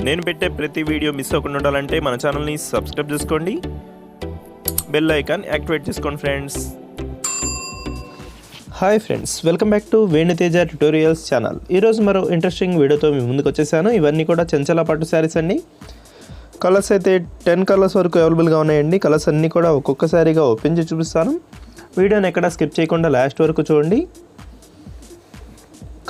నేను పెట్టే ప్రతి వీడియో మిస్ అవ్వకుండా ఉండాలంటే మన ఛానల్ని సబ్స్క్రైబ్ చేసుకోండి, బెల్ ఐకాన్ యాక్టివేట్ చేసుకోండి friends. Hi friends, welcome back to Venu Teja tutorials channel. ఈరోజు మరో ఇంట్రెస్టింగ్ వీడియోతో మీ ముందుకు వచ్చేసాను. ఇవన్నీ కూడా చంచల పట్టు శారీస్ అండి. కలర్స్ అయితే 10 కలర్స్ వరకు అవైలబుల్గా ఉన్నాయండి. కలర్స్ అన్నీ కూడా ఒక్కొక్క శారీగా ఓపెన్ చేసి చూపిస్తాను. వీడియోని ఎక్కడ స్కిప్ చేయకుండా లాస్ట్ వరకు చూడండి.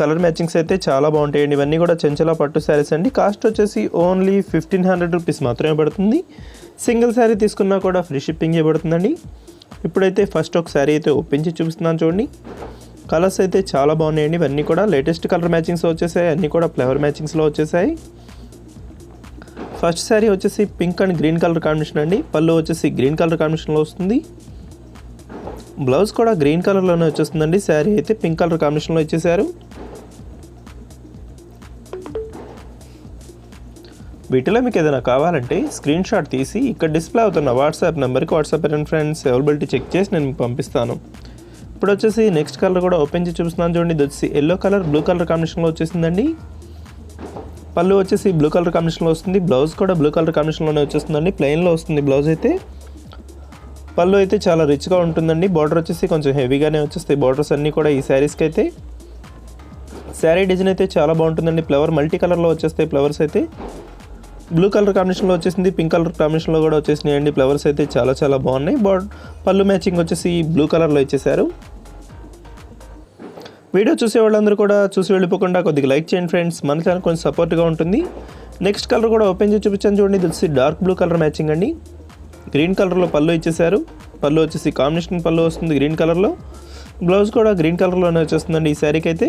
కలర్ మ్యాచింగ్స్ అయితే చాలా బాగుంటాయండి. ఇవన్నీ కూడా చంచల పట్టు శారీస్ అండి. కాస్ట్ వచ్చేసి ఓన్లీ 1500 రూపీస్ మాత్రమే పడుతుంది. సింగిల్ శారీ తీసుకున్నా కూడా ఫ్రీ షిప్పింగ్ చేయబడుతుందండి. ఇప్పుడైతే ఫస్ట్ ఒక శారీ అయితే ఓపెన్ చేసి చూపిస్తున్నాను చూడండి. కలర్స్ అయితే చాలా బాగున్నాయండి. ఇవన్నీ కూడా లేటెస్ట్ కలర్ మ్యాచింగ్స్ వచ్చేసాయి, అన్నీ కూడా ఫ్లవర్ మ్యాచింగ్స్లో వచ్చేసాయి. ఫస్ట్ శారీ వచ్చేసి pink and green colour combination అండి. పళ్ళు వచ్చేసి గ్రీన్ కలర్ కాంబినేషన్లో వస్తుంది. బ్లౌజ్ కూడా గ్రీన్ కలర్లోనే వచ్చేస్తుందండి. శారీ అయితే పింక్ కలర్ కాంబినేషన్లో ఇచ్చేసారు. వీటిలో మీకు ఏదైనా కావాలంటే స్క్రీన్ షాట్ తీసి ఇక్కడ డిస్ప్లే అవుతున్న వాట్సాప్ నెంబర్కి వాట్సాప్ ఫ్రెండ్స్ అవైలబిలిటీ చెక్ చేసి నేను మీకు పంపిస్తాను. ఇప్పుడు వచ్చేసి నెక్స్ట్ కలర్ కూడా ఓపెన్ చేసి చూపిస్తున్నాను చూడండి. ఇది వచ్చేసి ఎల్లో కలర్ బ్లూ కలర్ కాంబినేషన్లో వచ్చేసిందండి. పళ్ళు వచ్చేసి బ్లూ కలర్ కాంబినేషన్లో వస్తుంది. బ్లౌజ్ కూడా బ్లూ కలర్ కాంబినేషన్లోనే వచ్చేస్తుందండి. ప్లెయిన్లో వస్తుంది బ్లౌజ్ అయితే. పళ్ళు అయితే చాలా రిచ్గా ఉంటుందండి. బార్డర్ వచ్చేసి కొంచెం హెవీగానే వచ్చేస్తాయి బార్డర్స్ అన్నీ కూడా ఈ శారీస్కి అయితే. శారీ డిజైన్ అయితే చాలా బాగుంటుందండి. ఫ్లవర్ మల్టీ కలర్లో వచ్చేస్తాయి. ఫ్లవర్స్ అయితే బ్లూ కలర్ కాంబినేషన్లో వచ్చేసింది, పింక్ కలర్ కాంబినేషన్లో కూడా వచ్చేసినాయండి. ఫ్లవర్స్ అయితే చాలా చాలా బాగున్నాయి. పళ్ళు మ్యాచింగ్ వచ్చేసి బ్లూ కలర్లో ఇచ్చేసారు. వీడియో చూసే వాళ్ళందరూ కూడా చూసి వెళ్ళిపోకుండా కొద్దిగా లైక్ చేయండి ఫ్రెండ్స్, మన ఛానల్ కొంచెం సపోర్ట్గా ఉంటుంది. నెక్స్ట్ కలర్ కూడా ఓపెన్ చేసి చూపించాను చూడండి. ఇది వచ్చి డార్క్ బ్లూ కలర్ మ్యాచింగ్ అండి. గ్రీన్ కలర్లో పళ్ళు ఇచ్చేసారు. పళ్ళు వచ్చేసి కాంబినేషన్ పళ్ళు వస్తుంది గ్రీన్ కలర్లో. బ్లౌజ్ కూడా గ్రీన్ కలర్లోనే వచ్చేస్తుందండి ఈ శారీకి అయితే.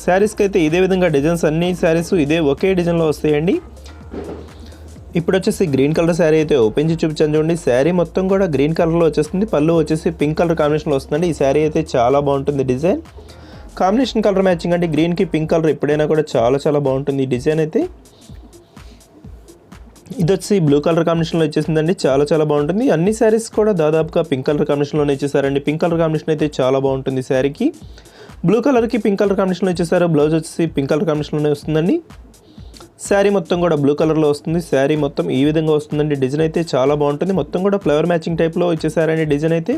శారీస్కి అయితే ఇదే విధంగా డిజైన్స్ అన్ని శారీస్ ఇదే ఒకే డిజైన్లో వస్తాయండి. ఇప్పుడు వచ్చేసి గ్రీన్ కలర్ శారీ అయితే ఓపెన్ చేసి చూపించాను చూడండి. శారీ మొత్తం కూడా గ్రీన్ కలర్లో వచ్చేస్తుంది. పళ్ళు వచ్చేసి పింక్ కలర్ కాంబినేషన్లో వస్తుందండి. ఈ శారీ అయితే చాలా బాగుంటుంది. డిజైన్ కాంబినేషన్ కలర్ మ్యాచింగ్ అంటే గ్రీన్కి పింక్ కలర్ ఎప్పుడైనా కూడా చాలా చాలా బాగుంటుంది ఈ డిజైన్ అయితే. ఇది వచ్చి బ్లూ కలర్ కాంబినేషన్లో వచ్చేసిందండి. చాలా చాలా బాగుంటుంది. అన్ని శారీస్ కూడా దాదాపుగా పింక్ కలర్ కాంబినేషన్లోనే ఇచ్చేసారండి. పింక్ కలర్ కాంబినేషన్ అయితే చాలా బాగుంటుంది శారీకి. బ్లూ కలర్కి పింక్ కలర్ కాంబినేషన్లో ఇచ్చేసారు. బ్లౌజ్ వచ్చేసి పింక్ కలర్ కాంబినేషన్లోనే వస్తుందండి. శారీ మొత్తం కూడా బ్లూ కలర్లో వస్తుంది. శారీ మొత్తం ఈ విధంగా వస్తుందండి. డిజైన్ అయితే చాలా బాగుంటుంది. మొత్తం కూడా ఫ్లవర్ మ్యాచింగ్ టైప్లో ఇచ్చేసారండి డిజైన్ అయితే.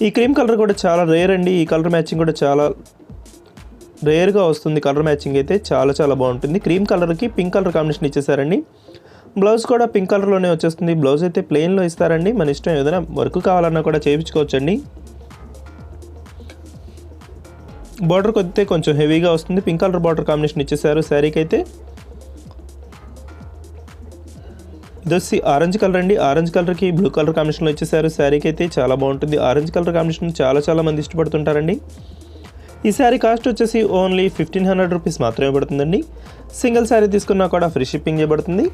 ఈ క్రీమ్ కలర్ కూడా చాలా రేర్ అండి. ఈ కలర్ మ్యాచింగ్ కూడా చాలా రేర్గా వస్తుంది. కలర్ మ్యాచింగ్ అయితే చాలా చాలా బాగుంటుంది. క్రీమ్ కలర్కి పింక్ కలర్ కాంబినేషన్ ఇచ్చేసారండి. బ్లౌజ్ కూడా పింక్ కలర్లోనే వచ్చేస్తుంది. బ్లౌజ్ అయితే ప్లెయిన్లో ఇస్తారండి. మన ఇష్టం, ఏదైనా వర్క్ కావాలన్నా కూడా చేయించుకోవచ్చండి. బార్డర్ కొద్దితే కొంచెం హెవీగా వస్తుంది. పింక్ కలర్ బార్డర్ కాంబినేషన్ ఇచ్చేసారు శారీకి అయితే. ఇది వచ్చి ఆరెంజ్ కలర్ అండి. ఆరెంజ్ కలర్కి బ్లూ కలర్ కాంబినేషన్లో ఇచ్చేసారు. శారీకి అయితే చాలా బాగుంటుంది. ఆరెంజ్ కలర్ కాంబినేషన్ చాలా చాలా మంది ఇష్టపడుతుంటారండి. ఈ శారీ కాస్ట్ వచ్చేసి ఓన్లీ 1500 రూపీస్ మాత్రమే పడుతుందండి. సింగిల్ శారీ తీసుకున్నా కూడా ఫ్రీ షిప్పింగ్ చేయబడుతుంది.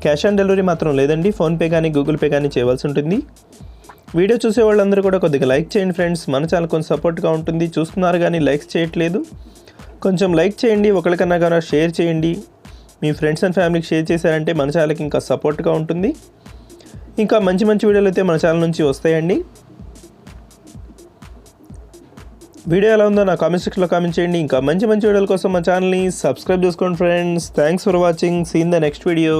క్యాష్ ఆన్ డెలివరీ మాత్రం లేదండి. ఫోన్పే కానీ గూగుల్ పే కానీ చేయవలసి ఉంటుంది. వీడియో చూసే వాళ్ళందరూ కూడా కొద్దిగా లైక్ చేయండి ఫ్రెండ్స్, మన ఛానల్ కొంచెం సపోర్ట్గా ఉంటుంది. చూస్తున్నారు కానీ లైక్స్ చేయట్లేదు. కొంచెం లైక్ చేయండి, ఒకరికన్నా కానీ షేర్ చేయండి. మీ ఫ్రెండ్స్ అండ్ ఫ్యామిలీకి షేర్ చేశారంటే మన ఛానల్కి ఇంకా సపోర్ట్గా ఉంటుంది. ఇంకా మంచి మంచి వీడియోలు అయితే మన ఛానల్ నుంచి వస్తాయండి. వీడియో ఎలా ఉందో నా కామెంట్ సెక్షన్లో కామెంట్ చేయండి. ఇంకా మంచి మంచి వీడియోల కోసం మన ఛానల్ని సబ్స్క్రైబ్ చేసుకోండి friends. Thanks for watching. See in the next video.